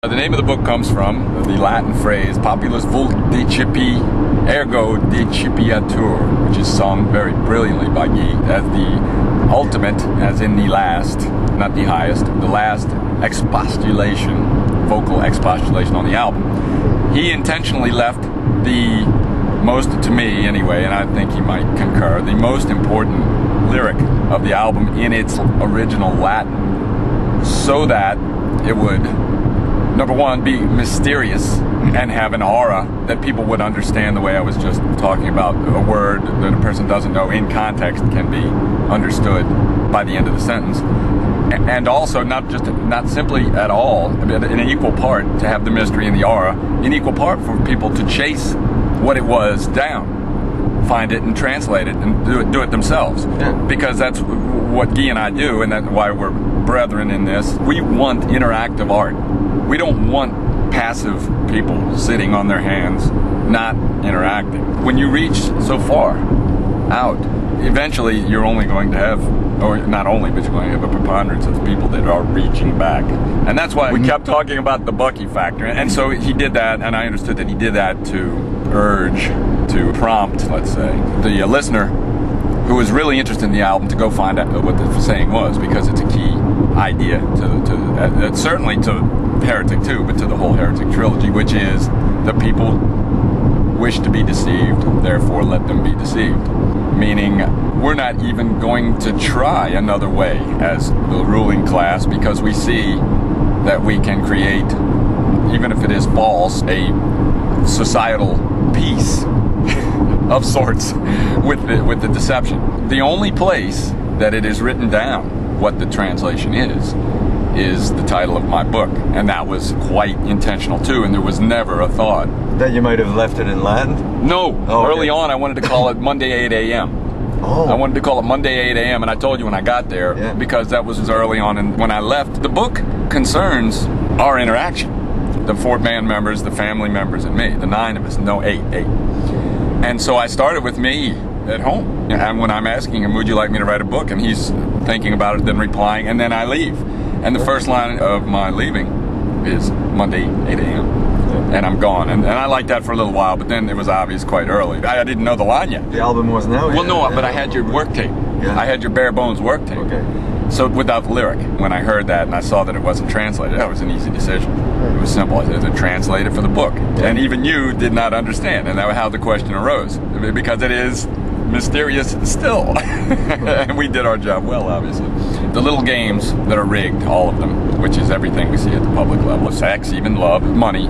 The name of the book comes from the Latin phrase populus vult decipi ergo decipiatur, which is sung very brilliantly by Guy as the ultimate, as in the last, not the highest, the last expostulation, vocal expostulation on the album. He intentionally left the most, to me anyway, and I think he might concur, the most important lyric of the album in its original Latin, so that it would, number one, be mysterious and have an aura that people would understand the way I was just talking about. A word that a person doesn't know in context can be understood by the end of the sentence. And also not simply at all, in an equal part, to have the mystery and the aura, in equal part for people to chase what it was down, find it and translate it and do it themselves. Yeah. Because that's what Guy and I do, and that's why we're brethren in this. We want interactive art. We don't want passive people sitting on their hands, not interacting. When you reach so far out, eventually you're only going to have, or not only, but you're going to have a preponderance of people that are reaching back. And that's why we kept talking about the Bucky factor. And so he did that, and I understood that he did that to urge, to prompt, let's say, the listener who was really interested in the album to go find out what the saying was, because it's a key idea to certainly to Heretik too, but to the whole Heretik trilogy, which is the people wish to be deceived, therefore let them be deceived. Meaning, we're not even going to try another way as the ruling class, because we see that we can create, even if it is false, a societal peace of sorts with the deception. The only place that it is written down what the translation is the title of my book, and that was quite intentional too, and there was never a thought that you might have left it in Latin? No. Oh, early on I wanted to call it Monday 8 a.m. Oh. I wanted to call it Monday 8 a.m. and I told you when I got there, yeah, because that was as early on. And when I left, the book concerns our interaction, the 4 band members, the family members, and me, the 9 of us. No, 8. And so I started with me at home, and when I'm asking him, would you like me to write a book, and he's thinking about it, then replying, and then I leave. And the first line of my leaving is Monday, 8 a.m. And I'm gone. And I liked that for a little while, but then it was obvious quite early. I didn't know the line yet. The album wasn't out yet. Well, no, but I had your work tape. Yeah. I had your bare bones work tape. Okay. So without the lyric, when I heard that and I saw that it wasn't translated, that was an easy decision. It was simple. I said to translate it for the book. Yeah. And even you did not understand. And that was how the question arose. Because it is mysterious still. And we did our job well, obviously. The little games that are rigged, all of them, which is everything we see at the public level, sex, even love, money,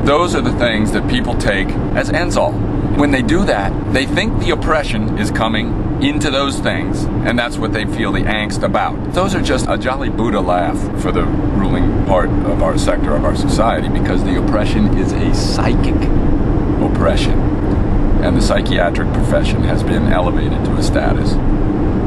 those are the things that people take as ends all. When they do that, they think the oppression is coming into those things, and that's what they feel the angst about. Those are just a jolly Buddha laugh for the ruling part of our sector of our society, because the oppression is a psychic oppression. And the psychiatric profession has been elevated to a status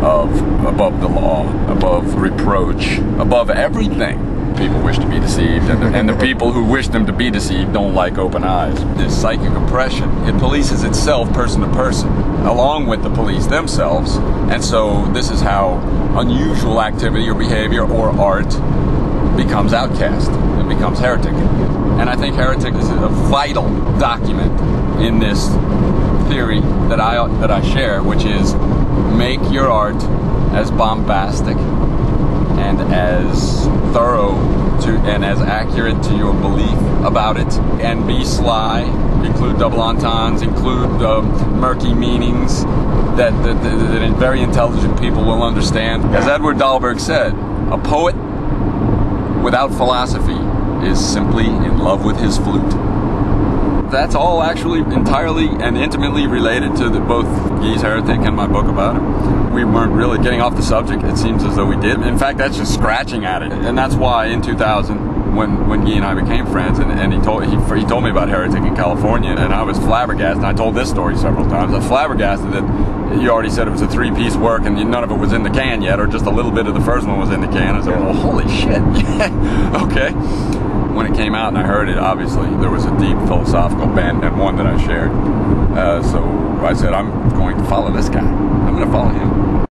of above the law, above reproach, above everything. People wish to be deceived, and the people who wish them to be deceived don't like open eyes. This psychic oppression, it polices itself person to person, along with the police themselves. And so this is how unusual activity or behavior or art becomes outcast and becomes heretic. And I think Heretik is a vital document in this theory that I share, which is make your art as bombastic and as thorough and as accurate to your belief about it, and be sly, include double entendres, include murky meanings that very intelligent people will understand. As Edward Dahlberg said, a poet without philosophy is simply in love with his flute. That's all actually entirely and intimately related to both Guy's Heretik and my book about it. We weren't really getting off the subject. It seems as though we did. In fact, that's just scratching at it. And that's why in 2000, when Guy and I became friends, and he told me about Heretik in California, and I was flabbergasted. And I told this story several times. I was flabbergasted that you already said it was a 3-piece work and none of it was in the can yet, or just a little bit of the first one was in the can. I said, well, holy shit. Yeah. Okay. When it came out and I heard it, obviously there was a deep philosophical bent, and one that I shared. So I said, I'm going to follow this guy. I'm going to follow him.